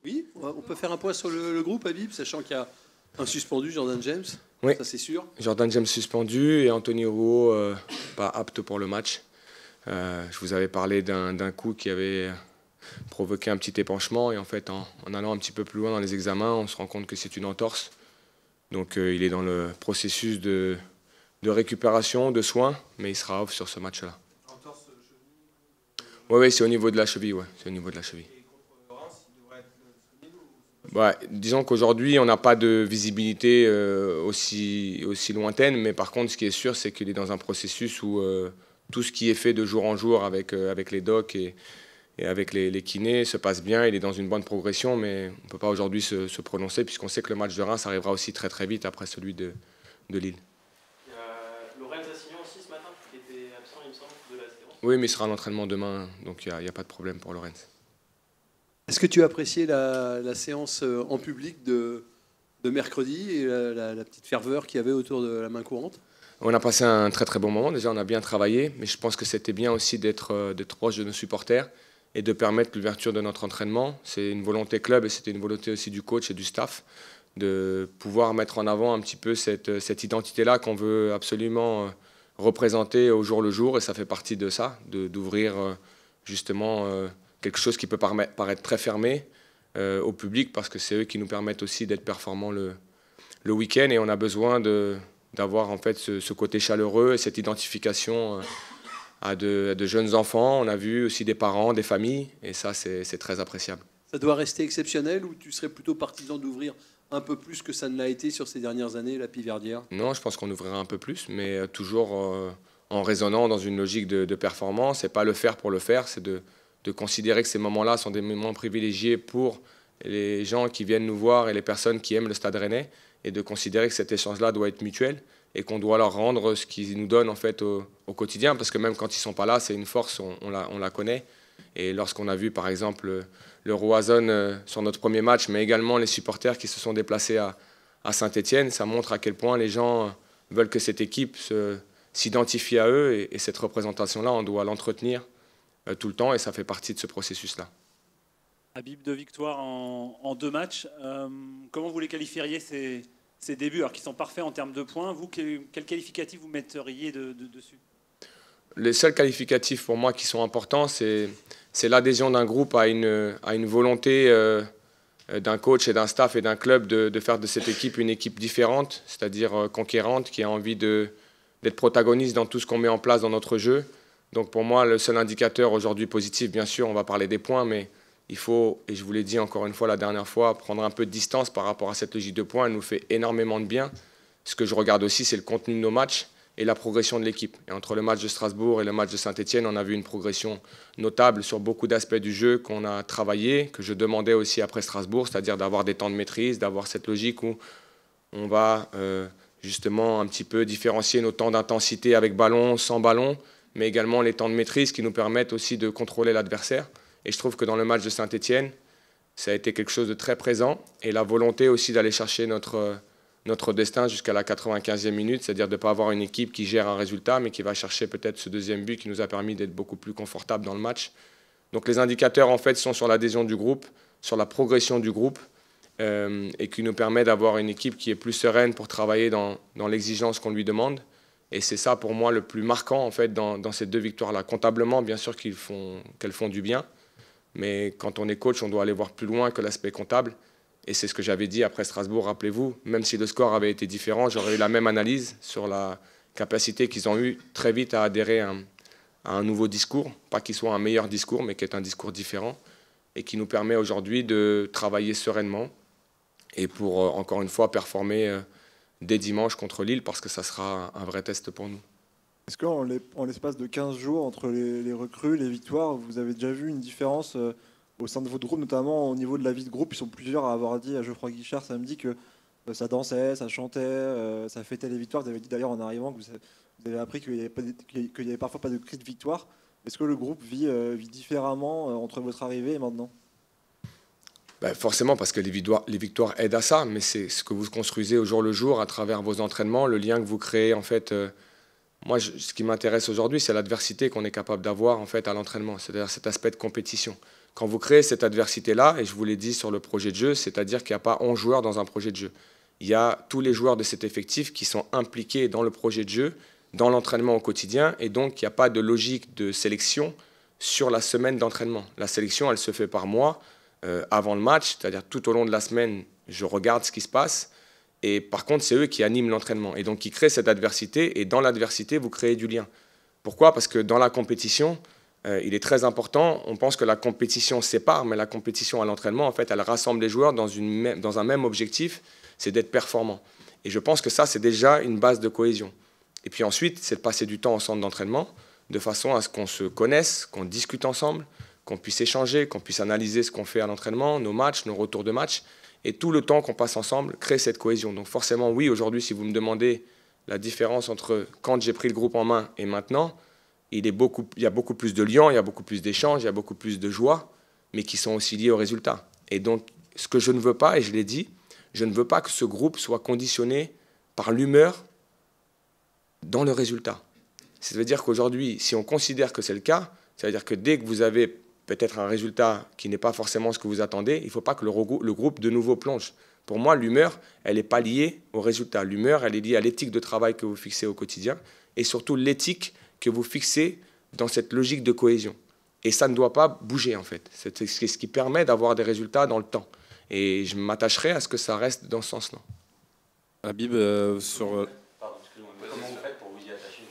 Oui, on peut faire un point sur le groupe, Habib, sachant qu'il y a un suspendu, Jordan James. Oui, Ça c'est sûr. Jordan James suspendu et Anthony Rouault pas apte pour le match. Je vous avais parlé d'un coup qui avait provoqué un petit épanchement et en fait en allant un petit peu plus loin dans les examens, on se rend compte que c'est une entorse. Donc il est dans le processus de récupération, de soins, mais il sera off sur ce match-là. Oui, oui, c'est au niveau de la cheville, ouais, c'est au niveau de la cheville. Ouais, disons qu'aujourd'hui, on n'a pas de visibilité aussi lointaine, mais par contre, ce qui est sûr, c'est qu'il est dans un processus où tout ce qui est fait de jour en jour avec les docs et avec les kinés se passe bien. Il est dans une bonne progression, mais on ne peut pas aujourd'hui se prononcer, puisqu'on sait que le match de Reims arrivera aussi très très vite après celui de Lille. Il y a Lorenz Assignon aussi ce matin, qui était absent, il me semble, de la séance. Oui, mais il sera à l'entraînement demain, donc il n'y a pas de problème pour Lorenz. Est-ce que tu as apprécié la séance en public de mercredi et la petite ferveur qu'il y avait autour de la main courante? On a passé un très très bon moment. Déjà, on a bien travaillé, mais je pense que c'était bien aussi d'être proche de nos supporters et de permettre l'ouverture de notre entraînement. C'est une volonté club et c'était une volonté aussi du coach et du staff de pouvoir mettre en avant un petit peu cette identité-là qu'on veut absolument représenter au jour le jour. Et ça fait partie de ça, d'ouvrir justement quelque chose qui peut paraître très fermé au public parce que c'est eux qui nous permettent aussi d'être performants le week-end et on a besoin d'avoir en fait ce côté chaleureux et cette identification à de jeunes enfants. On a vu aussi des parents, des familles, et ça, c'est très appréciable. Ça doit rester exceptionnel ou tu serais plutôt partisan d'ouvrir un peu plus que ça ne l'a été sur ces dernières années, la Piverdière? Non, je pense qu'on ouvrira un peu plus, mais toujours en raisonnant dans une logique de performance, et pas le faire pour le faire, c'est de considérer que ces moments-là sont des moments privilégiés pour les gens qui viennent nous voir et les personnes qui aiment le Stade Rennais, et de considérer que cet échange-là doit être mutuel et qu'on doit leur rendre ce qu'ils nous donnent en fait au quotidien, parce que même quand ils ne sont pas là, c'est une force, on la connaît. Et lorsqu'on a vu par exemple le Roazhon sur notre premier match, mais également les supporters qui se sont déplacés à Saint-Étienne, ça montre à quel point les gens veulent que cette équipe s'identifie à eux, et cette représentation-là, on doit l'entretenir tout le temps, et ça fait partie de ce processus-là. Habib, 2 victoires en 2 matchs. Comment vous les qualifieriez ces débuts, alors qu'ils sont parfaits en termes de points? Vous, quel qualificatif vous metteriez dessus? Les seuls qualificatifs pour moi qui sont importants, c'est l'adhésion d'un groupe à une volonté d'un coach et d'un staff et d'un club de faire de cette équipe une équipe différente, c'est-à-dire conquérante, qui a envie d'être protagoniste dans tout ce qu'on met en place dans notre jeu. Donc pour moi, le seul indicateur aujourd'hui positif, bien sûr, on va parler des points, mais il faut, et je vous l'ai dit encore une fois la dernière fois, prendre un peu de distance par rapport à cette logique de points. Elle nous fait énormément de bien. Ce que je regarde aussi, c'est le contenu de nos matchs et la progression de l'équipe. Et entre le match de Strasbourg et le match de Saint-Étienne, on a vu une progression notable sur beaucoup d'aspects du jeu qu'on a travaillé, que je demandais aussi après Strasbourg, c'est-à-dire d'avoir des temps de maîtrise, d'avoir cette logique où on va justement un petit peu différencier nos temps d'intensité avec ballon, sans ballon, mais également les temps de maîtrise qui nous permettent aussi de contrôler l'adversaire. Et je trouve que dans le match de Saint-Étienne, ça a été quelque chose de très présent. Et la volonté aussi d'aller chercher notre destin jusqu'à la 95e minute, c'est-à-dire de ne pas avoir une équipe qui gère un résultat, mais qui va chercher peut-être ce deuxième but qui nous a permis d'être beaucoup plus confortable dans le match. Donc les indicateurs, en fait, sont sur l'adhésion du groupe, sur la progression du groupe, et qui nous permet d'avoir une équipe qui est plus sereine pour travailler dans l'exigence qu'on lui demande. Et c'est ça, pour moi, le plus marquant, en fait, dans ces 2 victoires-là. Comptablement, bien sûr qu'elles font du bien. Mais quand on est coach, on doit aller voir plus loin que l'aspect comptable. Et c'est ce que j'avais dit après Strasbourg, rappelez-vous. Même si le score avait été différent, j'aurais eu la même analyse sur la capacité qu'ils ont eu très vite à adhérer à un nouveau discours. Pas qu'il soit un meilleur discours, mais qui est un discours différent. Et qui nous permet aujourd'hui de travailler sereinement. Et pour, encore une fois, performer dès dimanche contre Lille, parce que ça sera un vrai test pour nous. Est-ce qu'en l'espace de 15 jours, entre les recrues, les victoires, vous avez déjà vu une différence au sein de votre groupe, notamment au niveau de la vie de groupe? Ils sont plusieurs à avoir dit à Geoffroy Guichard samedi que ça dansait, ça chantait, ça fêtait les victoires. Vous avez dit d'ailleurs en arrivant que vous avez appris qu'il n'y avait parfois pas de cri de victoire. Est-ce que le groupe vit différemment entre votre arrivée et maintenant? Ben forcément, parce que les victoires aident à ça, mais c'est ce que vous construisez au jour le jour à travers vos entraînements, le lien que vous créez en fait Moi, ce qui m'intéresse aujourd'hui, c'est l'adversité qu'on est capable d'avoir en fait, à l'entraînement, c'est-à-dire cet aspect de compétition. Quand vous créez cette adversité-là, et je vous l'ai dit sur le projet de jeu, c'est-à-dire qu'il n'y a pas 11 joueurs dans un projet de jeu. Il y a tous les joueurs de cet effectif qui sont impliqués dans le projet de jeu, dans l'entraînement au quotidien, et donc il n'y a pas de logique de sélection sur la semaine d'entraînement. La sélection, elle se fait par mois, avant le match, c'est-à-dire tout au long de la semaine, je regarde ce qui se passe, et par contre, c'est eux qui animent l'entraînement, et donc qui créent cette adversité, et dans l'adversité, vous créez du lien. Pourquoi? Parce que dans la compétition, il est très important, on pense que la compétition sépare, mais la compétition à l'entraînement, en fait, elle rassemble les joueurs dans un même objectif, c'est d'être performant. Et je pense que ça, c'est déjà une base de cohésion. Et puis ensuite, c'est de passer du temps au centre d'entraînement, de façon à ce qu'on se connaisse, qu'on discute ensemble, qu'on puisse échanger, qu'on puisse analyser ce qu'on fait à l'entraînement, nos matchs, nos retours de match. Et tout le temps qu'on passe ensemble crée cette cohésion. Donc forcément, oui, aujourd'hui, si vous me demandez la différence entre quand j'ai pris le groupe en main et maintenant, il y a beaucoup plus de liens, il y a beaucoup plus d'échanges, il y a beaucoup plus de joie, mais qui sont aussi liés au résultat. Et donc, ce que je ne veux pas, et je l'ai dit, je ne veux pas que ce groupe soit conditionné par l'humeur dans le résultat. C'est-à-dire qu'aujourd'hui, si on considère que c'est le cas, c'est-à-dire que dès que vous avez peut-être un résultat qui n'est pas forcément ce que vous attendez, il ne faut pas que le groupe de nouveau plonge. Pour moi, l'humeur, elle n'est pas liée au résultat. L'humeur, elle est liée à l'éthique de travail que vous fixez au quotidien et surtout l'éthique que vous fixez dans cette logique de cohésion. Et ça ne doit pas bouger, en fait. C'est ce qui permet d'avoir des résultats dans le temps. Et je m'attacherai à ce que ça reste dans ce sens-là. Habib, sur... Pardon, excusez-moi, mais comment vous faites pour vous y attacher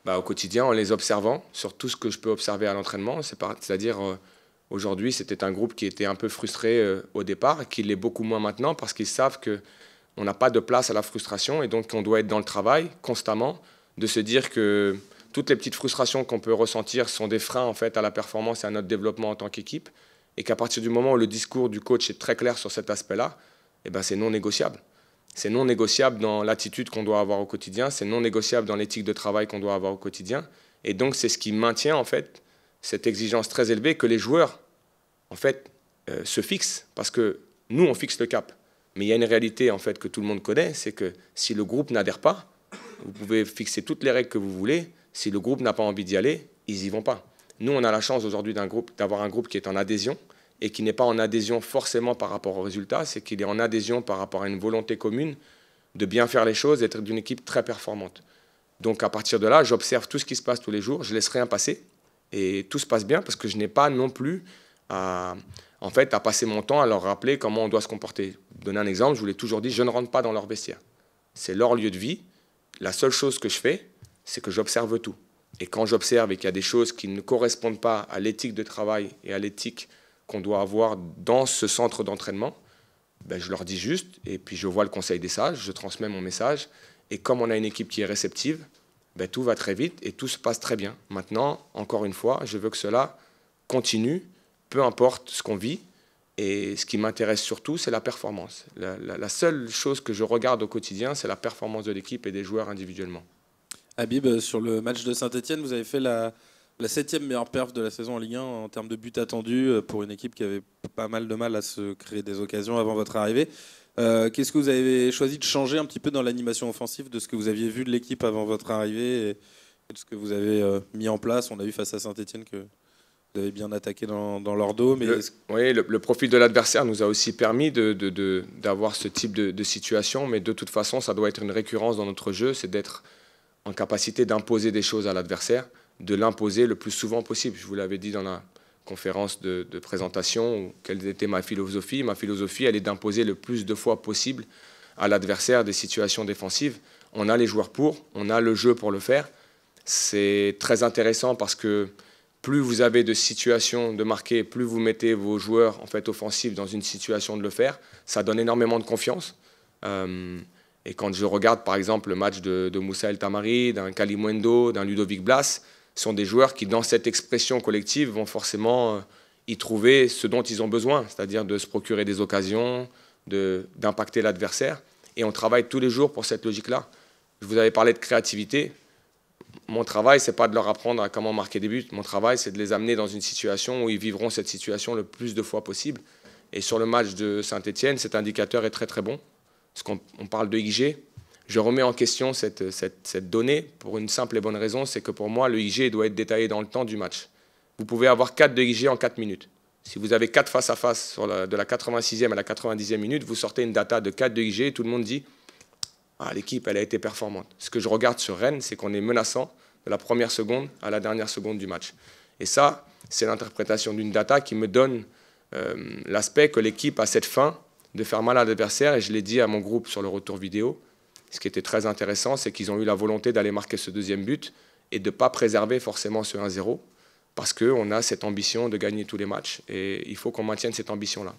justement? Au quotidien, en les observant, sur tout ce que je peux observer à l'entraînement, c'est-à-dire aujourd'hui, c'était un groupe qui était un peu frustré au départ, et qui l'est beaucoup moins maintenant, parce qu'ils savent qu'on n'a pas de place à la frustration, et donc on doit être dans le travail constamment, de se dire que toutes les petites frustrations qu'on peut ressentir sont des freins en fait, à la performance et à notre développement en tant qu'équipe, et qu'à partir du moment où le discours du coach est très clair sur cet aspect-là, c'est non négociable. C'est non négociable dans l'attitude qu'on doit avoir au quotidien, c'est non négociable dans l'éthique de travail qu'on doit avoir au quotidien. Et donc, c'est ce qui maintient en fait cette exigence très élevée que les joueurs en fait, se fixent. Parce que nous, on fixe le cap. Mais il y a une réalité en fait, que tout le monde connaît, c'est que si le groupe n'adhère pas, vous pouvez fixer toutes les règles que vous voulez. Si le groupe n'a pas envie d'y aller, ils n'y vont pas. Nous, on a la chance aujourd'hui d'avoir un groupe qui est en adhésion, et qui n'est pas en adhésion forcément par rapport au résultat, c'est qu'il est en adhésion par rapport à une volonté commune de bien faire les choses, d'être d'une équipe très performante. Donc à partir de là, j'observe tout ce qui se passe tous les jours, je laisse rien passer, et tout se passe bien parce que je n'ai pas non plus à passer mon temps à leur rappeler comment on doit se comporter. Pour donner un exemple, je vous l'ai toujours dit, je ne rentre pas dans leur vestiaire. C'est leur lieu de vie. La seule chose que je fais, c'est que j'observe tout. Et quand j'observe et qu'il y a des choses qui ne correspondent pas à l'éthique de travail et à l'éthique qu'on doit avoir dans ce centre d'entraînement, je leur dis juste, et puis je vois le conseil des sages, je transmets mon message, et comme on a une équipe qui est réceptive, tout va très vite et tout se passe très bien. Maintenant, encore une fois, je veux que cela continue, peu importe ce qu'on vit, et ce qui m'intéresse surtout, c'est la performance. La seule chose que je regarde au quotidien, c'est la performance de l'équipe et des joueurs individuellement. Habib, sur le match de Saint-Etienne, vous avez fait la 7e meilleure perf de la saison en Ligue 1 en termes de buts attendus pour une équipe qui avait pas mal de mal à se créer des occasions avant votre arrivée. Qu'est-ce que vous avez choisi de changer un petit peu dans l'animation offensive de ce que vous aviez vu de l'équipe avant votre arrivée et de ce que vous avez mis en place? On a vu face à Saint-Etienne que vous avez bien attaqué dans leur dos. Mais oui, le profil de l'adversaire nous a aussi permis d'avoir ce type de situation, mais de toute façon, ça doit être une récurrence dans notre jeu, c'est d'être en capacité d'imposer des choses à l'adversaire, de l'imposer le plus souvent possible. Je vous l'avais dit dans la conférence de présentation, quelle était ma philosophie. Ma philosophie, elle est d'imposer le plus de fois possible à l'adversaire des situations défensives. On a les joueurs pour, on a le jeu pour le faire. C'est très intéressant parce que plus vous avez de situations de marquer, plus vous mettez vos joueurs en fait, offensifs dans une situation de le faire. Ça donne énormément de confiance. Et quand je regarde par exemple le match de Moussa El Tamari, d'un Kalimundo, d'un Ludovic Blas, ce sont des joueurs qui, dans cette expression collective, vont forcément y trouver ce dont ils ont besoin, c'est-à-dire de se procurer des occasions, d'impacter l'adversaire. Et on travaille tous les jours pour cette logique-là. Je vous avais parlé de créativité. Mon travail, ce n'est pas de leur apprendre à comment marquer des buts. Mon travail, c'est de les amener dans une situation où ils vivront cette situation le plus de fois possible. Et sur le match de Saint-Etienne, cet indicateur est très très bon. Parce qu'on parle de XG. je remets en question cette donnée pour une simple et bonne raison, c'est que pour moi, le IG doit être détaillé dans le temps du match. Vous pouvez avoir 4 de IG en 4 minutes. Si vous avez 4 face-à-face de la 86e à la 90e minute, vous sortez une data de 4 de IG et tout le monde dit « Ah, l'équipe, elle a été performante ». Ce que je regarde sur Rennes, c'est qu'on est menaçant de la première seconde à la dernière seconde du match. Et ça, c'est l'interprétation d'une data qui me donne l'aspect que l'équipe a cette faim de faire mal à l'adversaire. Et je l'ai dit à mon groupe sur le retour vidéo. Ce qui était très intéressant, c'est qu'ils ont eu la volonté d'aller marquer ce deuxième but et de ne pas préserver forcément ce 1-0 parce qu'on a cette ambition de gagner tous les matchs et il faut qu'on maintienne cette ambition-là.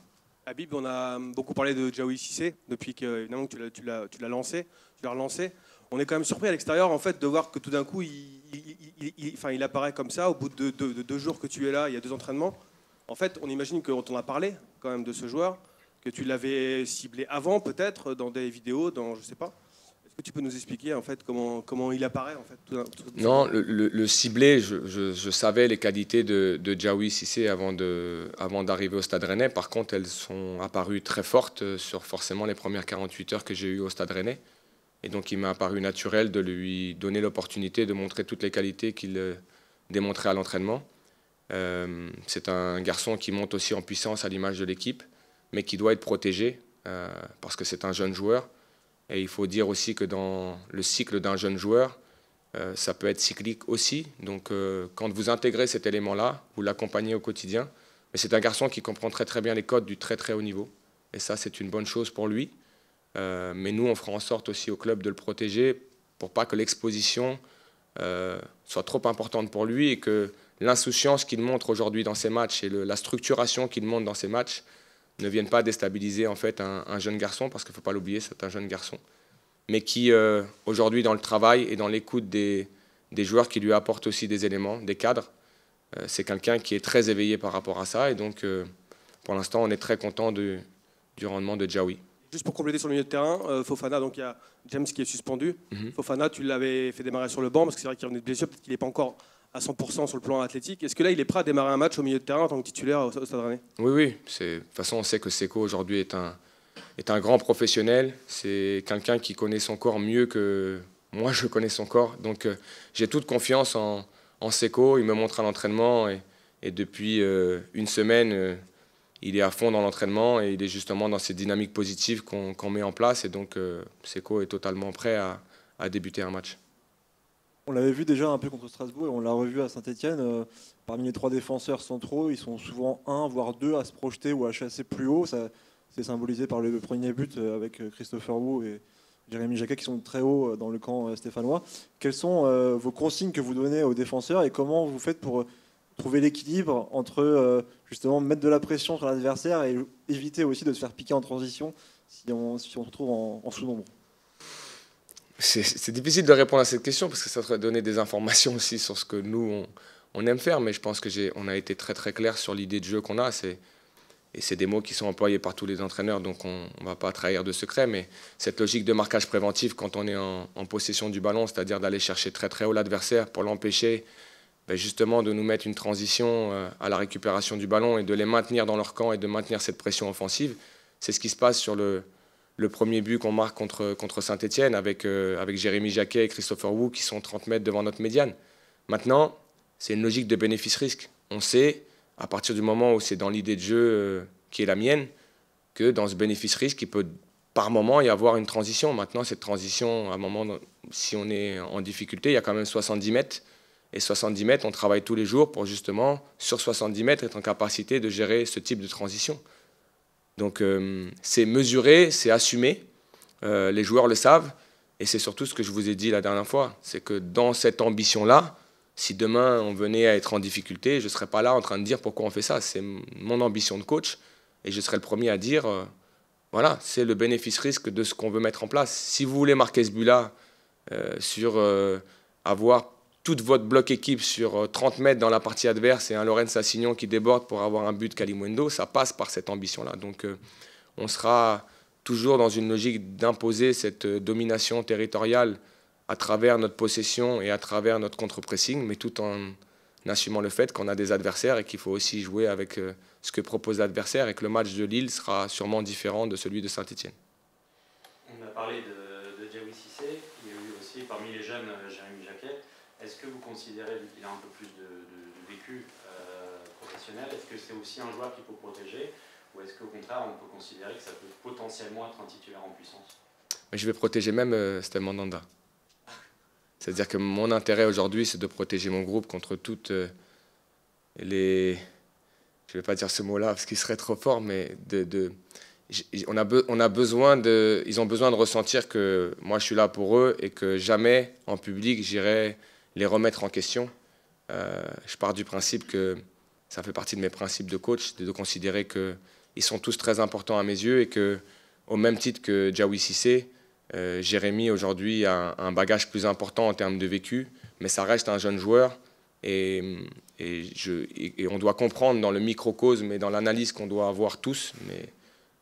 Habib, on a beaucoup parlé de Diaoui Cissé depuis que, évidemment, que tu l'as lancé, tu l'as relancé. On est quand même surpris à l'extérieur en fait, de voir que tout d'un coup, il apparaît comme ça au bout de 2 jours que tu es là, il y a 2 entraînements. En fait, on imagine qu'on t'en a parlé quand même de ce joueur, que tu l'avais ciblé avant peut-être dans des vidéos, dans je sais pas. Est-ce que tu peux nous expliquer en fait comment il apparaît en fait Non, le ciblé, je savais les qualités de Diaoui Cissé avant d'arriver au Stade Rennais. Par contre, elles sont apparues très fortes sur forcément les premières 48 heures que j'ai eues au Stade Rennais. Et donc, il m'a apparu naturel de lui donner l'opportunité de montrer toutes les qualités qu'il démontrait à l'entraînement. C'est un garçon qui monte aussi en puissance à l'image de l'équipe, mais qui doit être protégé parce que c'est un jeune joueur. Et il faut dire aussi que dans le cycle d'un jeune joueur, ça peut être cyclique aussi. Donc, quand vous intégrez cet élément-là, vous l'accompagnez au quotidien. Mais c'est un garçon qui comprend très très bien les codes du très très haut niveau. Et ça, c'est une bonne chose pour lui. Mais nous, on fera en sorte aussi au club de le protéger pour pas que l'exposition soit trop importante pour lui et que l'insouciance qu'il montre aujourd'hui dans ses matchs et la structuration qu'il montre dans ses matchs ne viennent pas déstabiliser en fait un jeune garçon, parce qu'il ne faut pas l'oublier, c'est un jeune garçon, mais qui aujourd'hui dans le travail et dans l'écoute des joueurs qui lui apportent aussi des éléments, des cadres, c'est quelqu'un qui est très éveillé par rapport à ça et donc pour l'instant on est très content du rendement de Diaoui. Juste pour compléter sur le milieu de terrain, Fofana, donc il y a James qui est suspendu. Fofana, tu l'avais fait démarrer sur le banc parce que c'est vrai qu'il revenait de blessure, peut-être qu'il n'est pas encore à 100% sur le plan athlétique. Est-ce que là, il est prêt à démarrer un match au milieu de terrain en tant que titulaire au Stade Rennais ? Oui. De toute façon, on sait que Seko aujourd'hui est un grand professionnel. C'est quelqu'un qui connaît son corps mieux que moi, je connais son corps. Donc j'ai toute confiance en Seko. Il me montre à l'entraînement et depuis une semaine, il est à fond dans l'entraînement et il est justement dans ces dynamiques positives qu'on met en place. Et donc Seko est totalement prêt à débuter un match. On l'avait vu déjà un peu contre Strasbourg et on l'a revu à Saint-Etienne. Parmi les 3 défenseurs centraux, ils sont souvent 1 voire 2 à se projeter ou à chasser plus haut. C'est symbolisé par le premier but avec Christopher Wu et Jérémy Jacquet qui sont très hauts dans le camp stéphanois. Quelles sont vos consignes que vous donnez aux défenseurs et comment vous faites pour trouver l'équilibre entre justement mettre de la pression sur l'adversaire et éviter aussi de se faire piquer en transition si on se retrouve en sous-nombre? C'est difficile de répondre à cette question parce que ça devrait donner des informations aussi sur ce que nous, on aime faire. Mais je pense qu'on a été très très clair sur l'idée de jeu qu'on a. Et c'est des mots qui sont employés par tous les entraîneurs, donc on ne va pas trahir de secret. Mais cette logique de marquage préventif quand on est en possession du ballon, c'est-à-dire d'aller chercher très très haut l'adversaire pour l'empêcher justement de nous mettre une transition à la récupération du ballon et de les maintenir dans leur camp et de maintenir cette pression offensive. C'est ce qui se passe sur le premier but qu'on marque contre Saint-Etienne avec Jérémy Jacquet et Christopher Wu qui sont 30 mètres devant notre médiane. Maintenant, c'est une logique de bénéfice-risque. On sait, à partir du moment où c'est dans l'idée de jeu qui est la mienne, que dans ce bénéfice-risque, il peut par moment y avoir une transition. Maintenant, cette transition, à un moment, si on est en difficulté, il y a quand même 70 mètres. Et 70 mètres, on travaille tous les jours pour justement, sur 70 mètres, être en capacité de gérer ce type de transition. Donc c'est mesuré, c'est assumé, les joueurs le savent, et c'est surtout ce que je vous ai dit la dernière fois, c'est que dans cette ambition-là, si demain on venait à être en difficulté, je ne serais pas là en train de dire pourquoi on fait ça, c'est mon ambition de coach, et je serais le premier à dire, voilà, c'est le bénéfice-risque de ce qu'on veut mettre en place. Si vous voulez marquer ce but-là, sur avoir toute votre bloc équipe sur 30 mètres dans la partie adverse et un Lorenz Assignon qui déborde pour avoir un but Kalimundo, ça passe par cette ambition-là. Donc on sera toujours dans une logique d'imposer cette domination territoriale à travers notre possession et à travers notre contre-pressing, mais tout en assumant le fait qu'on a des adversaires et qu'il faut aussi jouer avec ce que propose l'adversaire et que le match de Lille sera sûrement différent de celui de Saint-Etienne. On a parlé de Diaoui Cissé. parmi les jeunes, Jérémy Jacquet. Est-ce que vous considérez, vu qu'il a un peu plus de vécu professionnel, est-ce que c'est aussi un joueur qu'il faut protéger, ou est-ce qu'au contraire, on peut considérer que ça peut potentiellement être un titulaire en puissance? Mais je vais protéger même Steve Mandanda. C'est-à-dire que mon intérêt aujourd'hui, c'est de protéger mon groupe contre toutes les... Je ne vais pas dire ce mot-là parce qu'il serait trop fort, mais ils ont besoin de ressentir que moi je suis là pour eux et que jamais en public j'irai les remettre en question. Je pars du principe que ça fait partie de mes principes de coach, de considérer qu'ils sont tous très importants à mes yeux et que, au même titre que Diawy Cissé, Jérémy aujourd'hui a un bagage plus important en termes de vécu, mais ça reste un jeune joueur. Et on doit comprendre dans le microcosme et dans l'analyse qu'on doit avoir tous, mais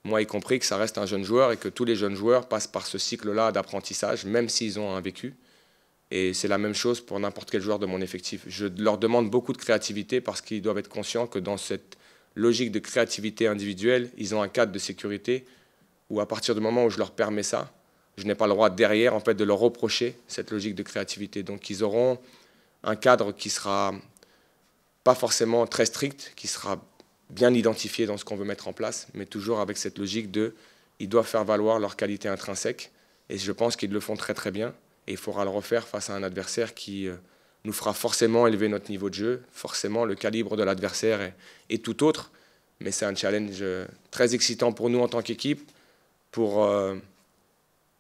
moi y compris, que ça reste un jeune joueur et que tous les jeunes joueurs passent par ce cycle-là d'apprentissage, même s'ils ont un vécu. Et c'est la même chose pour n'importe quel joueur de mon effectif. Je leur demande beaucoup de créativité parce qu'ils doivent être conscients que dans cette logique de créativité individuelle, ils ont un cadre de sécurité où à partir du moment où je leur permets ça, je n'ai pas le droit derrière en fait, de leur reprocher cette logique de créativité. Donc ils auront un cadre qui sera pas forcément très strict, qui sera bien identifié dans ce qu'on veut mettre en place, mais toujours avec cette logique de ils doivent faire valoir leurs qualités intrinsèques, et je pense qu'ils le font très très bien, et il faudra le refaire face à un adversaire qui nous fera forcément élever notre niveau de jeu, forcément le calibre de l'adversaire est tout autre, mais c'est un challenge très excitant pour nous en tant qu'équipe, pour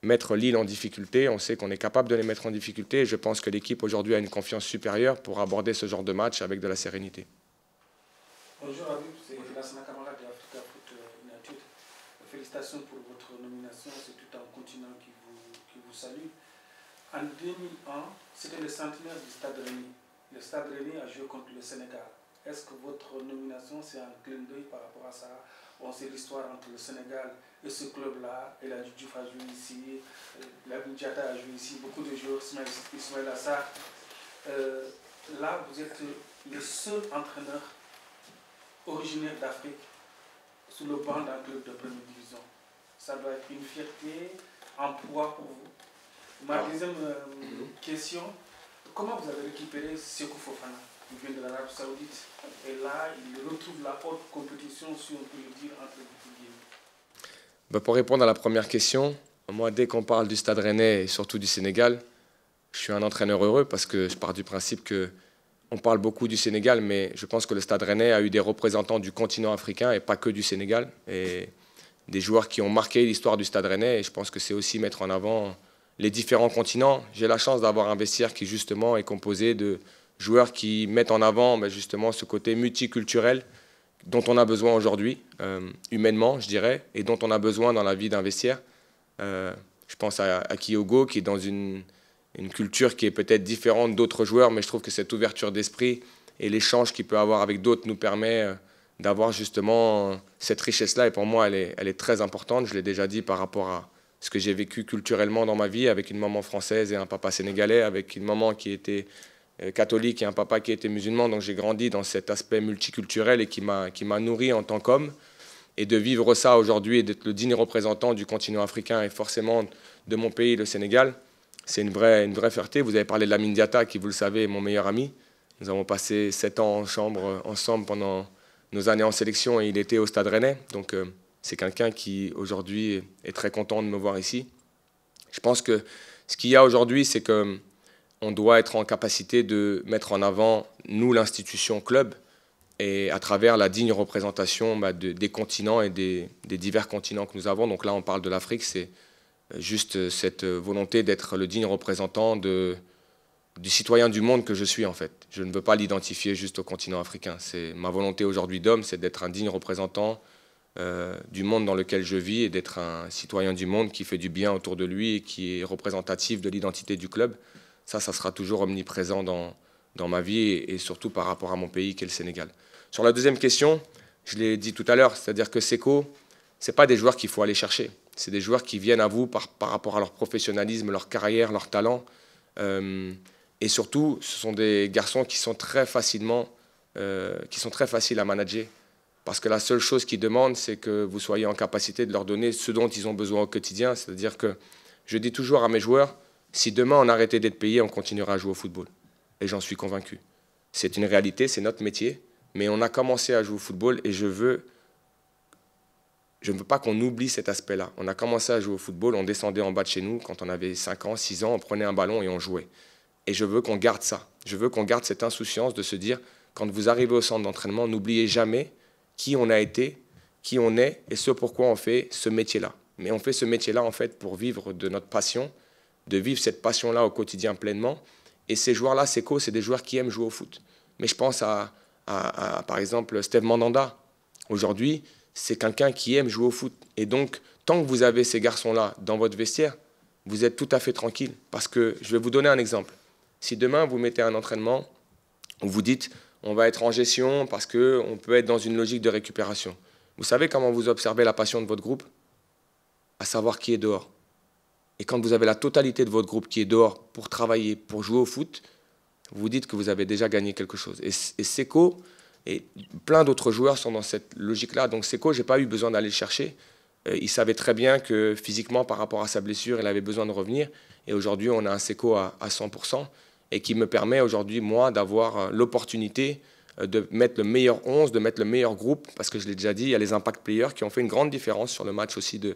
mettre Lille en difficulté. On sait qu'on est capable de les mettre en difficulté. Et je pense que l'équipe aujourd'hui a une confiance supérieure pour aborder ce genre de match avec de la sérénité. Bonjour Habib, c'est Lassana Kamara de Africa Foot United. Félicitations pour votre nomination, c'est tout un continent qui vous salue. En 2001, c'était le centenaire du Stade Rennais. Le Stade Rennais a joué contre le Sénégal. Est-ce que votre nomination, c'est un clin d'œil par rapport à ça? On sait l'histoire entre le Sénégal et ce club-là. El Hadji Diouf a joué ici, Lamine Diatta a joué ici, beaucoup de joueurs, Ismaël Assar. Là, vous êtes le seul entraîneur originaire d'Afrique sous le banc d'un club de première division. Ça doit être une fierté, un poids pour vous. Ma deuxième question, comment vous avez récupéré Sékou Fofana? Il vient de l'Arabie Saoudite et là, il retrouve la haute compétition, si on peut le dire, entre les guillemets. Pour répondre à la première question, moi, dès qu'on parle du Stade Rennais et surtout du Sénégal, je suis un entraîneur heureux parce que je pars du principe qu'on parle beaucoup du Sénégal, mais je pense que le Stade Rennais a eu des représentants du continent africain et pas que du Sénégal, et des joueurs qui ont marqué l'histoire du Stade Rennais, et je pense que c'est aussi mettre en avant les différents continents. J'ai la chance d'avoir un vestiaire qui justement est composé de joueurs qui mettent en avant justement ce côté multiculturel dont on a besoin aujourd'hui, humainement je dirais, et dont on a besoin dans la vie d'un vestiaire. Je pense à Kyogo qui est dans une culture qui est peut-être différente d'autres joueurs, mais je trouve que cette ouverture d'esprit et l'échange qu'il peut avoir avec d'autres nous permet d'avoir justement cette richesse-là, et pour moi elle est très importante. Je l'ai déjà dit par rapport à ce que j'ai vécu culturellement dans ma vie, avec une maman française et un papa sénégalais, avec une maman qui était catholique et un papa qui était musulman, donc j'ai grandi dans cet aspect multiculturel et qui m'a nourri en tant qu'homme. Et de vivre ça aujourd'hui et d'être le digne représentant du continent africain et forcément de mon pays, le Sénégal, c'est une vraie fierté. Vous avez parlé de Lamine Diatta, qui, vous le savez, est mon meilleur ami. Nous avons passé 7 ans en chambre ensemble pendant nos années en sélection et il était au Stade Rennais. Donc c'est quelqu'un qui aujourd'hui est très content de me voir ici. Je pense que ce qu'il y a aujourd'hui, c'est que on doit être en capacité de mettre en avant, nous, l'institution club, et à travers la digne représentation des continents et des divers continents que nous avons. Donc là, on parle de l'Afrique, c'est juste cette volonté d'être le digne représentant du citoyen du monde que je suis, en fait. Je ne veux pas l'identifier juste au continent africain. C'est ma volonté aujourd'hui d'homme, c'est d'être un digne représentant du monde dans lequel je vis et d'être un citoyen du monde qui fait du bien autour de lui et qui est représentatif de l'identité du club. Ça sera toujours omniprésent dans ma vie et surtout par rapport à mon pays qui est le Sénégal. Sur la deuxième question, je l'ai dit tout à l'heure, c'est-à-dire que Sékou, ce n'est pas des joueurs qu'il faut aller chercher. C'est des joueurs qui viennent à vous par rapport à leur professionnalisme, leur carrière, leur talent. Et surtout, ce sont des garçons qui sont très faciles à manager. Parce que la seule chose qu'ils demandent, c'est que vous soyez en capacité de leur donner ce dont ils ont besoin au quotidien. C'est-à-dire que je dis toujours à mes joueurs, Si demain on arrêtait d'être payé, on continuera à jouer au football. Et j'en suis convaincu. C'est une réalité, c'est notre métier. Mais on a commencé à jouer au football et je ne veux pas qu'on oublie cet aspect-là. On a commencé à jouer au football, on descendait en bas de chez nous quand on avait 5 ans, 6 ans, on prenait un ballon et on jouait. Et je veux qu'on garde ça. Je veux qu'on garde cette insouciance de se dire, quand vous arrivez au centre d'entraînement, n'oubliez jamais qui on a été, qui on est et ce pourquoi on fait ce métier-là. Mais on fait ce métier-là en fait pour vivre de notre passion, de vivre cette passion-là au quotidien pleinement. Et ces joueurs-là, Seko, c'est des joueurs qui aiment jouer au foot. Mais je pense à par exemple, Steve Mandanda. Aujourd'hui, c'est quelqu'un qui aime jouer au foot. Et donc, tant que vous avez ces garçons-là dans votre vestiaire, vous êtes tout à fait tranquille. Parce que, je vais vous donner un exemple. Si demain, vous mettez un entraînement où vous dites, on va être en gestion parce qu'on peut être dans une logique de récupération. Vous savez comment vous observez la passion de votre groupe? À savoir qui est dehors. Et quand vous avez la totalité de votre groupe qui est dehors pour travailler, pour jouer au foot, vous vous dites que vous avez déjà gagné quelque chose. Et Seko et plein d'autres joueurs sont dans cette logique-là. Donc Seko, je n'ai pas eu besoin d'aller le chercher. Il savait très bien que physiquement, par rapport à sa blessure, il avait besoin de revenir. Et aujourd'hui, on a un Seko à 100% et qui me permet aujourd'hui, moi, d'avoir l'opportunité de mettre le meilleur 11, de mettre le meilleur groupe. Parce que je l'ai déjà dit, il y a les impact players qui ont fait une grande différence sur le match aussi de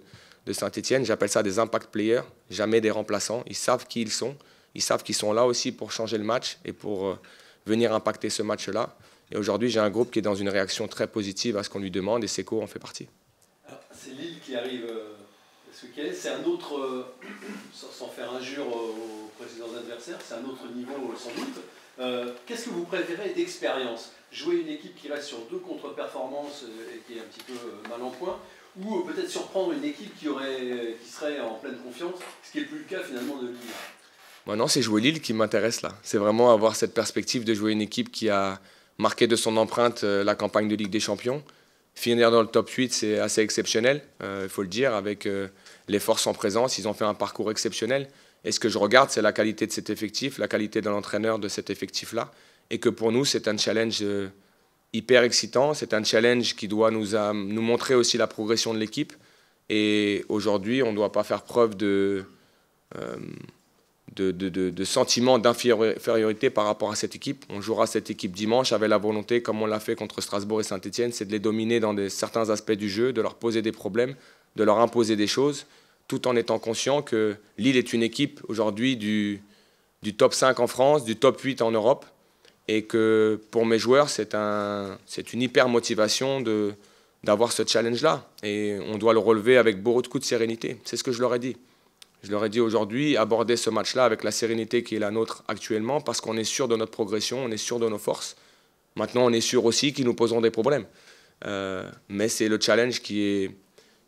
Saint-Etienne. J'appelle ça des impact players, jamais des remplaçants. Ils savent qui ils sont. Ils savent qu'ils sont là aussi pour changer le match et pour venir impacter ce match-là. Et aujourd'hui, j'ai un groupe qui est dans une réaction très positive à ce qu'on lui demande et Seko en fait partie. C'est Lille qui arrive ce week-end. C'est un autre, sans faire injure aux précédents adversaires, c'est un autre niveau sans doute. Qu'est-ce que vous préférez d'expérience? Jouer une équipe qui reste sur 2 contre-performances et qui est un petit peu mal en point, ou peut-être surprendre une équipe qui serait en pleine confiance, ce qui n'est plus le cas finalement de Lille? Bon, non, c'est jouer Lille qui m'intéresse là. C'est vraiment avoir cette perspective de jouer une équipe qui a marqué de son empreinte la campagne de Ligue des Champions. Finir dans le top 8, c'est assez exceptionnel, il faut le dire, avec les forces en présence. Ils ont fait un parcours exceptionnel. Et ce que je regarde, c'est la qualité de cet effectif, la qualité de l'entraîneur de cet effectif-là. Et que pour nous, c'est un challenge hyper excitant. C'est un challenge qui doit nous montrer aussi la progression de l'équipe. Et aujourd'hui, on ne doit pas faire preuve de sentiment d'infériorité par rapport à cette équipe. On jouera cette équipe dimanche avec la volonté, comme on l'a fait contre Strasbourg et Saint-Etienne, c'est de les dominer dans certains aspects du jeu, de leur poser des problèmes, de leur imposer des choses, tout en étant conscient que Lille est une équipe aujourd'hui du top 5 en France, du top 8 en Europe, et que pour mes joueurs, c'est une hyper motivation d'avoir ce challenge-là. Et on doit le relever avec beaucoup de sérénité. C'est ce que je leur ai dit. Je leur ai dit aujourd'hui, aborder ce match-là avec la sérénité qui est la nôtre actuellement, parce qu'on est sûr de notre progression, on est sûr de nos forces. Maintenant, on est sûr aussi qu'ils nous poseront des problèmes. Mais c'est le challenge qui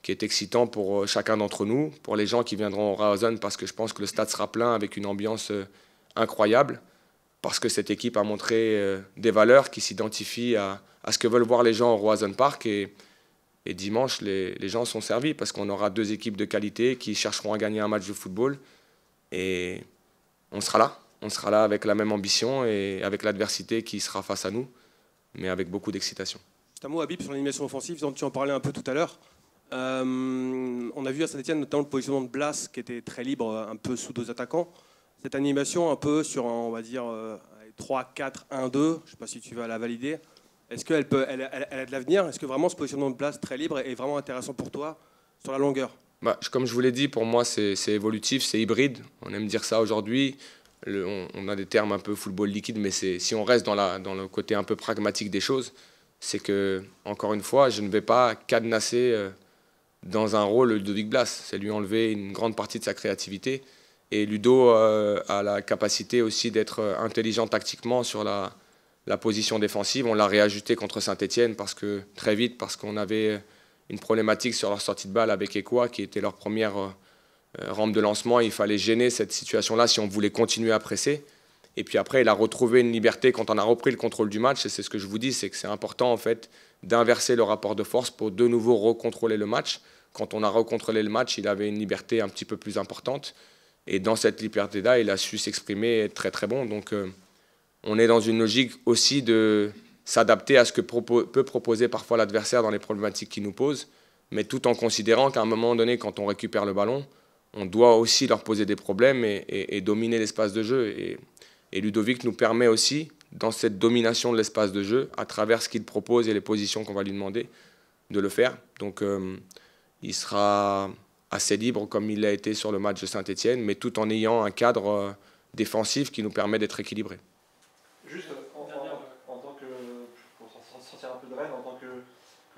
est excitant pour chacun d'entre nous, pour les gens qui viendront au Oberhausen, parce que je pense que le stade sera plein avec une ambiance incroyable, parce que cette équipe a montré des valeurs qui s'identifient à ce que veulent voir les gens au Oberhausen Park. Et dimanche, les gens sont servis parce qu'on aura 2 équipes de qualité qui chercheront à gagner un match de football. Et on sera là. On sera là avec la même ambition et avec l'adversité qui sera face à nous, mais avec beaucoup d'excitation. Juste un mot, Habib, sur l'animation offensive, tu en parlais un peu tout à l'heure. On a vu à Saint-Etienne notamment le positionnement de Blas qui était très libre, un peu sous 2 attaquants. Cette animation un peu sur, on va dire, 3, 4, 1, 2, je ne sais pas si tu vas la valider. Est-ce qu'elle a de l'avenir? Est-ce que vraiment ce positionnement de place très libre est vraiment intéressant pour toi sur la longueur? Comme je vous l'ai dit, pour moi, c'est évolutif, c'est hybride. On aime dire ça aujourd'hui. On a des termes un peu football liquide, mais si on reste dans le côté un peu pragmatique des choses, c'est que, encore une fois, je ne vais pas cadenasser dans un rôle Ludovic Blas. C'est lui enlever une grande partie de sa créativité. Et Ludo a la capacité aussi d'être intelligent tactiquement sur la position défensive. On l'a réajusté contre Saint-Etienne très vite parce qu'on avait une problématique sur leur sortie de balle avec Ekwa qui était leur première rampe de lancement. Il fallait gêner cette situation-là si on voulait continuer à presser. Et puis après, il a retrouvé une liberté quand on a repris le contrôle du match. Et c'est ce que je vous dis, c'est que c'est important en fait d'inverser le rapport de force pour de nouveau recontrôler le match. Quand on a recontrôlé le match, il avait une liberté un petit peu plus importante. Et dans cette liberté-là, il a su s'exprimer et être très très bon. Donc on est dans une logique aussi de s'adapter à ce que peut proposer parfois l'adversaire dans les problématiques qu'il nous pose, mais tout en considérant qu'à un moment donné, quand on récupère le ballon, on doit aussi leur poser des problèmes et dominer l'espace de jeu. Et Ludovic nous permet aussi, dans cette domination de l'espace de jeu, à travers ce qu'il propose et les positions qu'on va lui demander, de le faire. Donc il sera assez libre comme il l'a été sur le match de Saint-Etienne, mais tout en ayant un cadre défensif qui nous permet d'être équilibré. Juste en tant que, pour sortir un peu de Rennes, en tant que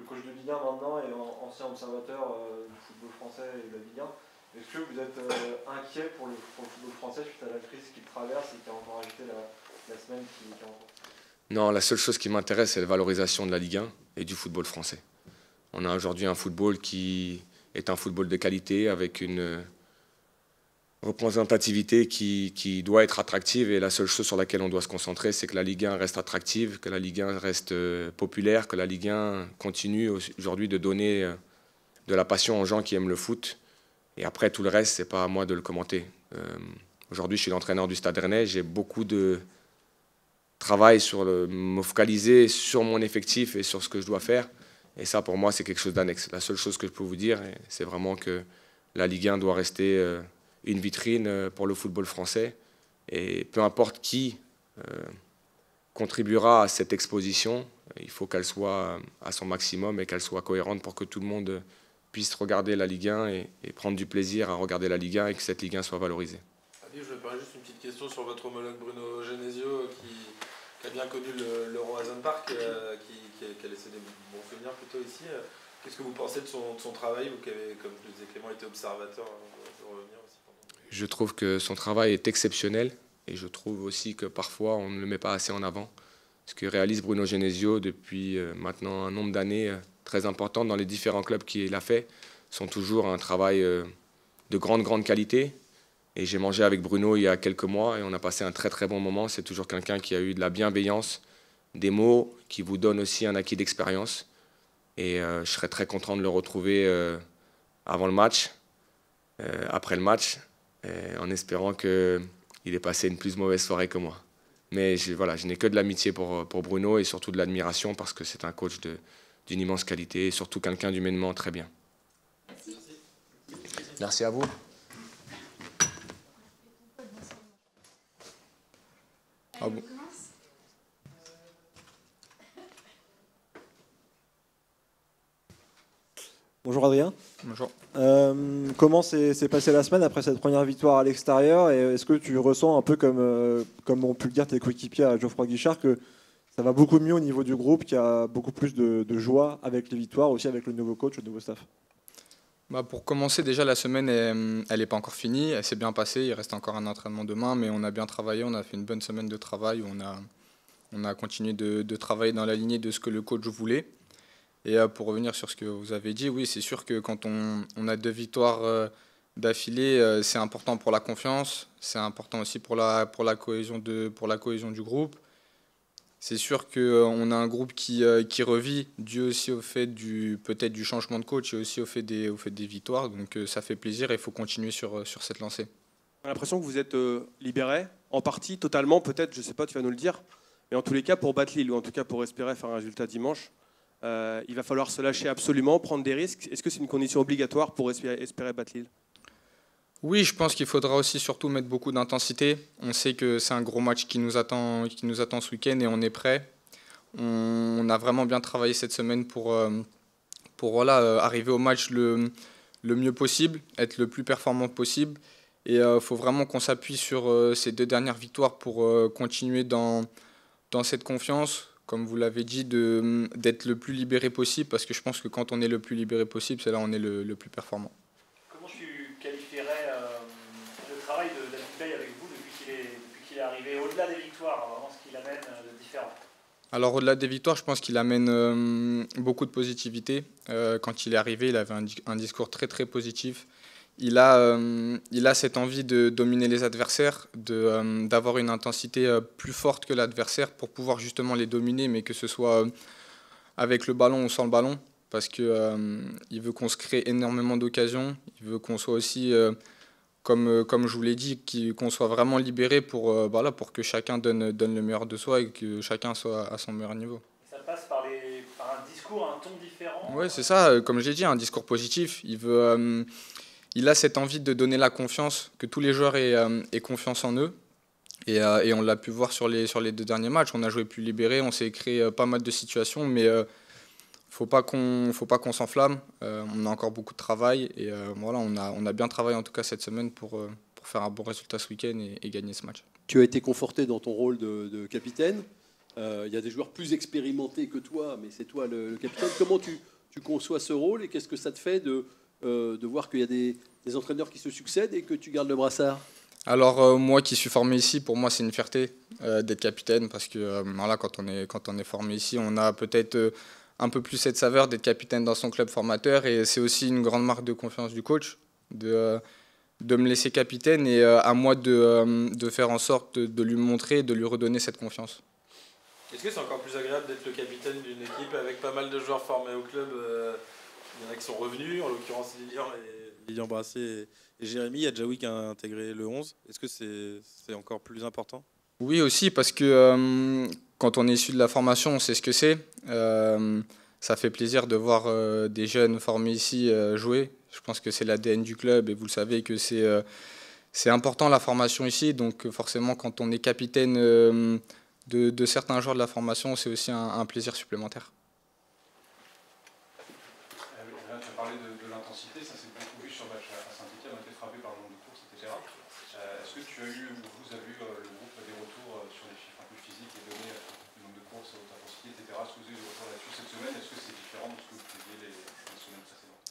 coach de Ligue 1 maintenant et ancien observateur du football français et de la Ligue 1, est-ce que vous êtes inquiet pour le football français suite à la crise qu'il traverse et qui a encore ajouté la semaine qui est en cours? Non, la seule chose qui m'intéresse, c'est la valorisation de la Ligue 1 et du football français. On a aujourd'hui un football qui est un football de qualité avec une représentativité qui doit être attractive, et la seule chose sur laquelle on doit se concentrer, c'est que la Ligue 1 reste attractive, que la Ligue 1 reste populaire, que la Ligue 1 continue aujourd'hui de donner de la passion aux gens qui aiment le foot. Et après, tout le reste, c'est pas à moi de le commenter. Aujourd'hui, je suis l'entraîneur du Stade Rennais, j'ai beaucoup de travail sur me focaliser sur mon effectif et sur ce que je dois faire. Et ça, pour moi, c'est quelque chose d'annexe. La seule chose que je peux vous dire, c'est vraiment que la Ligue 1 doit rester une vitrine pour le football français. Et peu importe qui contribuera à cette exposition, il faut qu'elle soit à son maximum et qu'elle soit cohérente pour que tout le monde puisse regarder la Ligue 1 et prendre du plaisir à regarder la Ligue 1 et que cette Ligue 1 soit valorisée. Je vais parler juste une petite question sur votre homologue Bruno Genesio qui a bien connu l'Euro Hazen Park, qui a laissé des bons souvenirs plutôt ici. Qu'est-ce que vous pensez de son travail, vous qui avez, comme je le disais Clément, été observateur, de revenir aussi? Je trouve que son travail est exceptionnel et je trouve aussi que parfois on ne le met pas assez en avant. Ce que réalise Bruno Genesio depuis maintenant un nombre d'années très important dans les différents clubs qu'il a fait sont toujours un travail de grande qualité. Et j'ai mangé avec Bruno il y a quelques mois et on a passé un très bon moment. C'est toujours quelqu'un qui a eu de la bienveillance, des mots qui vous donnent aussi un acquis d'expérience. Et je serais très content de le retrouver avant le match, après le match, en espérant qu'il ait passé une plus mauvaise soirée que moi. Mais je n'ai que de l'amitié pour Bruno et surtout de l'admiration parce que c'est un coach d'une immense qualité et surtout quelqu'un d'humainement très bien. Merci. Merci à vous. Ah bon. Bonjour Adrien. Bonjour. Comment s'est passée la semaine après cette première victoire à l'extérieur, et est-ce que tu ressens un peu comme ont pu le dire tes coéquipiers à Geoffroy Guichard que ça va beaucoup mieux au niveau du groupe, qu'il y a beaucoup plus de joie avec les victoires, aussi avec le nouveau coach, le nouveau staff? Pour commencer, déjà la semaine elle n'est pas encore finie, elle s'est bien passée, il reste encore un entraînement demain, mais on a bien travaillé, on a fait une bonne semaine de travail où on a continué de travailler dans la lignée de ce que le coach voulait. Et pour revenir sur ce que vous avez dit, oui, c'est sûr que quand on a 2 victoires d'affilée, c'est important pour la confiance, c'est important aussi pour la cohésion du groupe. C'est sûr qu'on a un groupe qui revit, dû aussi au fait peut-être du changement de coach et aussi au fait des victoires. Donc ça fait plaisir et il faut continuer sur cette lancée. On a l'impression que vous êtes libéré, en partie, totalement, peut-être, je ne sais pas, tu vas nous le dire. Mais en tous les cas, pour battre Lille, ou en tout cas pour espérer faire un résultat dimanche, il va falloir se lâcher absolument, prendre des risques. Est-ce que c'est une condition obligatoire pour espérer battre Lille? Oui, je pense qu'il faudra aussi surtout mettre beaucoup d'intensité. On sait que c'est un gros match qui nous attend ce week-end et on est prêt. On a vraiment bien travaillé cette semaine pour arriver au match le mieux possible, être le plus performant possible. Et il faut vraiment qu'on s'appuie sur ces 2 dernières victoires pour continuer dans cette confiance, comme vous l'avez dit, d'être le plus libéré possible, parce que je pense que quand on est le plus libéré possible, c'est là où on est le plus performant. Comment tu qualifierais le travail de David Bay avec vous depuis qu'il est arrivé, au-delà des victoires, vraiment ce qu'il amène de différent? Alors au-delà des victoires, je pense qu'il amène beaucoup de positivité. Quand il est arrivé, il avait un discours très positif. Il a cette envie de dominer les adversaires, d'avoir une intensité plus forte que l'adversaire pour pouvoir justement les dominer, mais que ce soit avec le ballon ou sans le ballon, parce qu'il veut qu'on se crée énormément d'occasions. Il veut qu'on soit aussi, comme je vous l'ai dit, qu'on soit vraiment libéré pour que chacun donne le meilleur de soi et que chacun soit à son meilleur niveau. Ça passe par un discours, un ton différent. Oui, c'est ça, comme je l'ai dit, un discours positif. il a cette envie de donner la confiance, que tous les joueurs aient confiance en eux. Et on l'a pu voir sur les 2 derniers matchs. On a joué plus libéré, on s'est créé pas mal de situations, mais faut pas qu'on s'enflamme. On a encore beaucoup de travail et voilà, on a bien travaillé en tout cas cette semaine pour faire un bon résultat ce week-end et gagner ce match. Tu as été conforté dans ton rôle de capitaine. Il y a des joueurs plus expérimentés que toi, mais c'est toi le capitaine. Comment tu conçois ce rôle et qu'est-ce que ça te fait de voir qu'il y a des entraîneurs qui se succèdent et que tu gardes le brassard? Alors moi qui suis formé ici, pour moi c'est une fierté d'être capitaine parce que voilà, quand on est formé ici, on a peut-être un peu plus cette saveur d'être capitaine dans son club formateur et c'est aussi une grande marque de confiance du coach de me laisser capitaine et à moi de faire en sorte de lui montrer, de lui redonner cette confiance. Est-ce que c'est encore plus agréable d'être le capitaine d'une équipe avec pas mal de joueurs formés au club? Il y en a qui sont revenus, en l'occurrence Lilian Brassé et Jérémy. Il y a Djaoui qui a intégré le 11. Est-ce que c'est encore plus important? Oui aussi, parce que quand on est issu de la formation, on sait ce que c'est. Ça fait plaisir de voir des jeunes formés ici jouer. Je pense que c'est l'ADN du club et vous le savez que c'est important la formation ici. Donc forcément, quand on est capitaine de certains joueurs de la formation, c'est aussi un plaisir supplémentaire. Là, tu as parlé de l'intensité, ça s'est beaucoup vu sur le match à Saint-Etienne, on a été frappé par le nombre de courses, etc. Est-ce que vous avez eu le groupe des retours sur les chiffres un peu physiques et donné le nombre de courses, haute intensité, etc. Est-ce que vous avez eu des retours là-dessus cette semaine? Est-ce que c'est différent de ce que vous faisiez les semaines précédentes?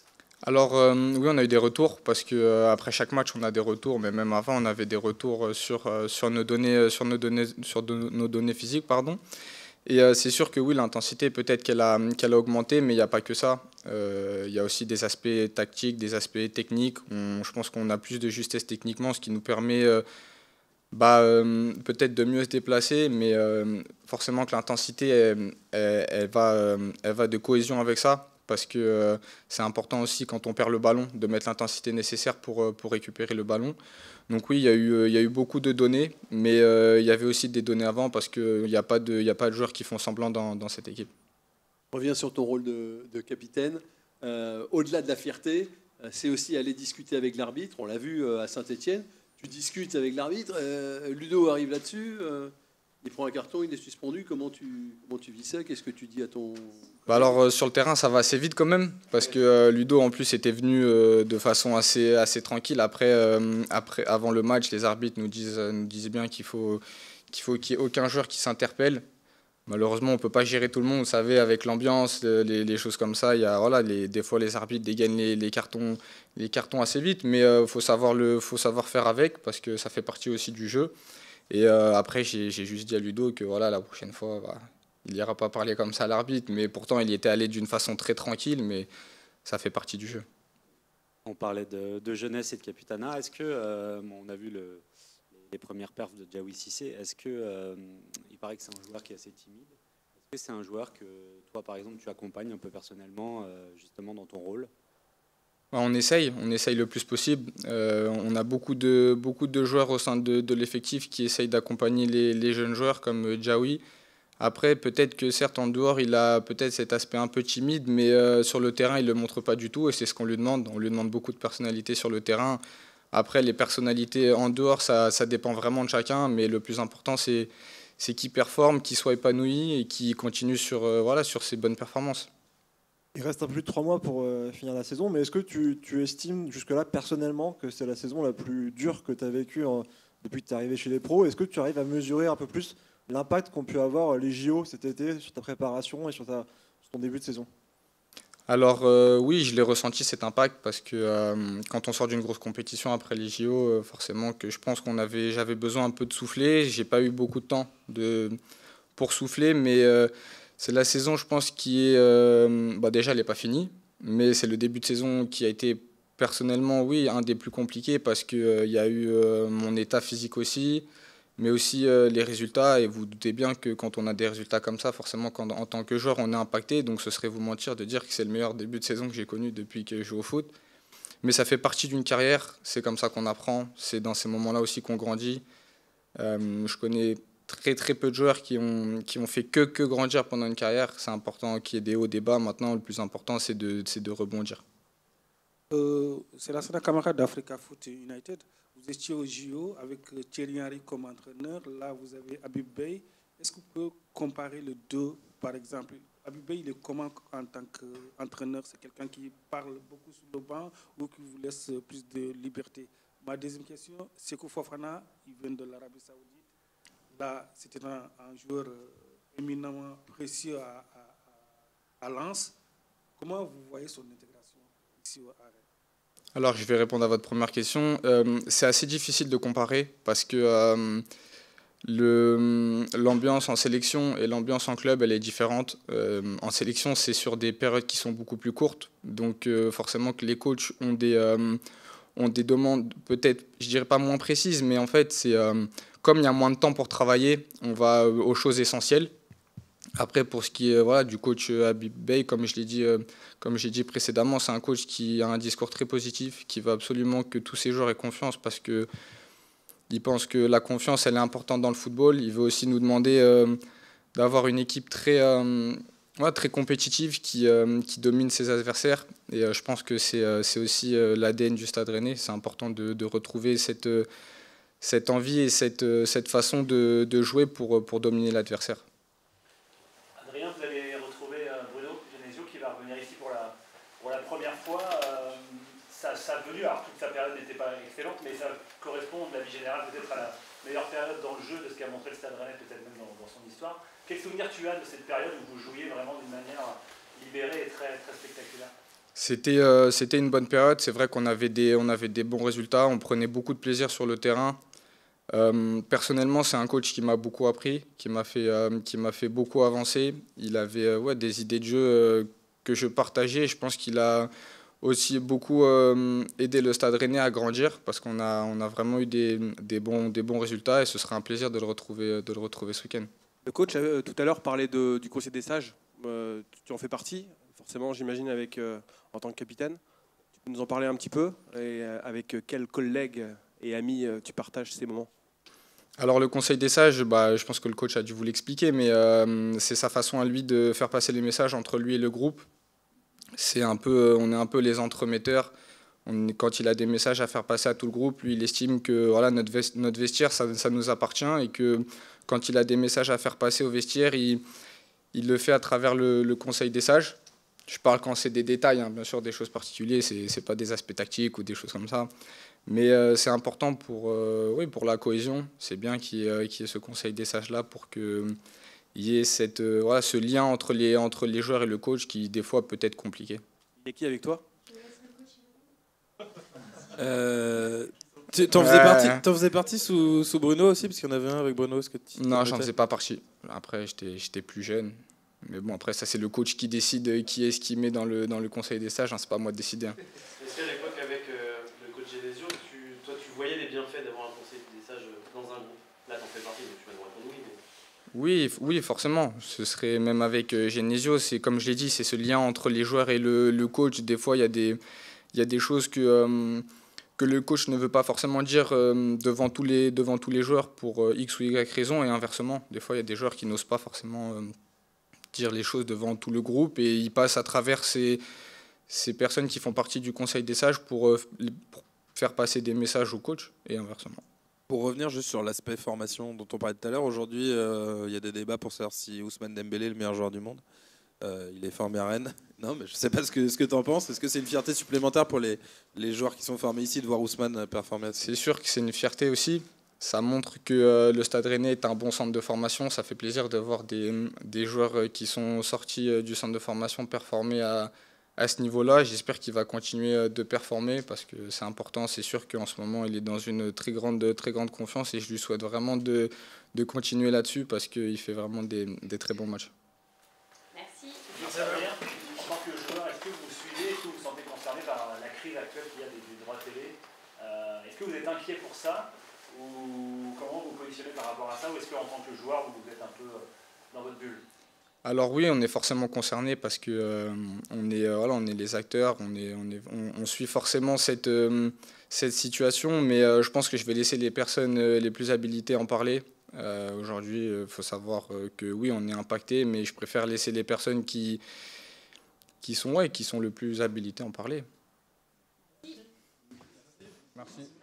Alors oui, on a eu des retours parce que après chaque match on a des retours, mais même avant on avait des retours sur nos données physiques, pardon. Et c'est sûr que oui, l'intensité peut-être qu'elle a augmenté, mais il n'y a pas que ça. Il y a aussi des aspects tactiques, des aspects techniques. Je pense qu'on a plus de justesse techniquement, ce qui nous permet peut-être de mieux se déplacer, mais forcément que l'intensité elle va de cohésion avec ça. Parce que c'est important aussi quand on perd le ballon de mettre l'intensité nécessaire pour récupérer le ballon. Donc oui, il y a eu beaucoup de données, mais il y avait aussi des données avant parce qu'il n'y a pas de joueurs qui font semblant dans cette équipe. Je reviens sur ton rôle de capitaine. Au-delà de la fierté, c'est aussi aller discuter avec l'arbitre. On l'a vu à Saint-Etienne. Tu discutes avec l'arbitre. Ludo arrive là-dessus. Il prend un carton, il est suspendu. Comment tu vis ça? Qu'est-ce que tu dis à ton... Alors sur le terrain, ça va assez vite quand même, parce que Ludo en plus était venu de façon assez tranquille. Avant le match, les arbitres nous disaient bien qu'il faut qu'il n'y ait aucun joueur qui s'interpelle. Malheureusement, on ne peut pas gérer tout le monde, vous savez, avec l'ambiance, les choses comme ça. Des fois, les arbitres dégainent les cartons assez vite, mais faut savoir faire avec, parce que ça fait partie aussi du jeu. Et après, j'ai juste dit à Ludo que voilà, la prochaine fois, il n'ira pas parler comme ça à l'arbitre, mais pourtant, il y était allé d'une façon très tranquille, mais ça fait partie du jeu. On parlait de jeunesse et de capitanat. Est-ce que, on a vu les premières perfs de Djaoui Cissé, est-ce que, il paraît que c'est un joueur qui est assez timide, est-ce que c'est un joueur que toi, par exemple, tu accompagnes un peu personnellement, justement, dans ton rôle? On essaye le plus possible. On a beaucoup de joueurs au sein de l'effectif qui essayent d'accompagner les jeunes joueurs comme Djaoui. Après, peut-être que certes, en dehors, il a peut-être cet aspect un peu timide, mais sur le terrain, il ne le montre pas du tout, et c'est ce qu'on lui demande. On lui demande beaucoup de personnalité sur le terrain. Après, les personnalités en dehors, ça dépend vraiment de chacun, mais le plus important, c'est qu'il performe, qu'il soit épanoui et qu'il continue sur ses bonnes performances. Il reste un peu plus de 3 mois pour finir la saison, mais est-ce que tu estimes jusque-là personnellement que c'est la saison la plus dure que tu as vécue depuis que tu es arrivé chez les pros? Est-ce que tu arrives à mesurer un peu plus l'impact qu'ont pu avoir les JO cet été sur ta préparation et sur ton début de saison? Alors oui, je l'ai ressenti cet impact parce que quand on sort d'une grosse compétition après les JO, forcément que je pense j'avais besoin un peu de souffler. J'ai pas eu beaucoup de temps pour souffler, mais c'est la saison, je pense, qui est déjà elle n'est pas finie, mais c'est le début de saison qui a été personnellement, oui, un des plus compliqués parce que y a eu mon état physique aussi. Mais aussi les résultats, et vous vous doutez bien que quand on a des résultats comme ça, forcément en tant que joueur on est impacté, donc ce serait vous mentir de dire que c'est le meilleur début de saison que j'ai connu depuis que je joue au foot. Mais ça fait partie d'une carrière, c'est comme ça qu'on apprend, c'est dans ces moments-là aussi qu'on grandit. Je connais très très peu de joueurs qui ont fait que grandir pendant une carrière. C'est important qu'il y ait des hauts, des bas, maintenant le plus important c'est de rebondir. C'est la Sana Camara d'Africa Foot United. Vous étiez au JO avec Thierry Henry comme entraîneur. Là, vous avez Habib Beye. Est-ce que vous pouvez comparer les deux, par exemple? Habib Beye, il est comment en tant qu'entraîneur? C'est quelqu'un qui parle beaucoup sur le banc ou qui vous laisse plus de liberté? Ma deuxième question, Sékou Fofana, il vient de l'Arabie Saoudite. Là, c'était un joueur éminemment précieux à Lens. Comment vous voyez son intégration ici au Arrêt? Alors, je vais répondre à votre première question. C'est assez difficile de comparer parce que l'ambiance en sélection et l'ambiance en club, elle est différente. En sélection, c'est sur des périodes qui sont beaucoup plus courtes. Donc, forcément que les coachs ont des demandes peut-être, je dirais pas moins précises, mais en fait, c'est comme il y a moins de temps pour travailler, on va aux choses essentielles. Après, pour ce qui est voilà, du coach Habib Beye, comme j'ai dit précédemment, c'est un coach qui a un discours très positif, qui veut absolument que tous ses joueurs aient confiance parce que il pense que la confiance, elle est importante dans le football. Il veut aussi nous demander d'avoir une équipe très compétitive qui domine ses adversaires. Et je pense que c'est aussi l'ADN du Stade Rennais. C'est important de retrouver cette envie et cette façon de jouer pour dominer l'adversaire. Adrien, vous allez retrouver Bruno Genesio qui va revenir ici pour la première fois. Sa venue, alors toute sa période n'était pas excellente, mais ça correspond de la vie générale peut-être à la meilleure période dans le jeu de ce qu'a montré le Stade Rennais, peut-être même dans son histoire. Quel souvenir tu as de cette période où vous jouiez vraiment d'une manière libérée et très, très spectaculaire? C'était une bonne période. C'est vrai qu'on avait des bons résultats. On prenait beaucoup de plaisir sur le terrain. Personnellement, c'est un coach qui m'a beaucoup appris, qui m'a fait beaucoup avancer. Il avait des idées de jeu que je partageais. Je pense qu'il a aussi beaucoup aidé le Stade Rennais à grandir parce qu'on a vraiment eu des bons résultats et ce sera un plaisir de le retrouver ce week-end. Le coach tout à l'heure parlait du conseil des sages. Tu en fais partie, forcément, j'imagine, en tant que capitaine. Tu peux nous en parler un petit peu et avec quels collègues et amis tu partages ces moments? Alors le conseil des sages, je pense que le coach a dû vous l'expliquer, mais c'est sa façon à lui de faire passer les messages entre lui et le groupe. On est un peu les entremetteurs. Quand il a des messages à faire passer à tout le groupe, lui il estime que voilà, notre vestiaire ça nous appartient et que quand il a des messages à faire passer au vestiaire, il le fait à travers le conseil des sages. Je parle quand c'est des détails, hein, bien sûr des choses particulières, c'est pas des aspects tactiques ou des choses comme ça. Mais c'est important pour la cohésion. C'est bien qu'il y ait ce conseil des sages-là pour qu'il y ait ce lien entre les joueurs et le coach qui, des fois, peut être compliqué. Il y a qui avec toi? T'en faisais partie sous Bruno aussi, parce qu'il y en avait un avec Bruno. Non, j'en faisais pas partie. Après, j'étais plus jeune. Mais bon, après, ça, c'est le coach qui décide qui est-ce qu'il met dans le conseil des sages. Hein, c'est pas à moi de décider. Hein. Est-ce qu'à l'époque, avec le coach Genesio, tu voyais les bienfaits d'avoir un conseil des sages dans un groupe? Là, t'en fais partie, donc tu vas nous répondre oui. Mais... Oui, forcément. Ce serait même avec Genesio. C'est comme je l'ai dit, c'est ce lien entre les joueurs et le coach. Des fois, il y a des choses que le coach ne veut pas forcément dire devant tous les joueurs pour X ou Y raison et inversement. Des fois, il y a des joueurs qui n'osent pas forcément dire les choses devant tout le groupe et ils passent à travers ces personnes qui font partie du conseil des sages pour faire passer des messages au coach et inversement. Pour revenir juste sur l'aspect formation dont on parlait tout à l'heure, aujourd'hui, il y a des débats pour savoir si Ousmane Dembélé est le meilleur joueur du monde. Il est formé à Rennes. Non, mais je ne sais pas ce que tu en penses. Est-ce que c'est une fierté supplémentaire pour les joueurs qui sont formés ici de voir Ousmane performer? C'est sûr que c'est une fierté aussi. Ça montre que le Stade Rennais est un bon centre de formation. Ça fait plaisir de voir des joueurs qui sont sortis du centre de formation performer à ce niveau-là. J'espère qu'il va continuer de performer parce que c'est important. C'est sûr qu'en ce moment, il est dans une très grande confiance et je lui souhaite vraiment de continuer là-dessus parce qu'il fait vraiment des très bons matchs. Merci. En tant que joueur, est-ce que vous suivez, est-ce que vous vous sentez concerné par la crise actuelle qu'il y a des droits télé? Est-ce que vous êtes inquiet pour ça? Ou comment vous vous positionnez par rapport à ça? Ou est-ce qu'en tant que joueur, vous êtes un peu dans votre bulle? Alors oui, on est forcément concerné parce que on est les acteurs, on suit forcément cette situation, mais je pense que je vais laisser les personnes les plus habilitées en parler. Aujourd'hui, il faut savoir que oui, on est impacté, mais je préfère laisser les personnes qui sont le plus habilitées en parler. Merci.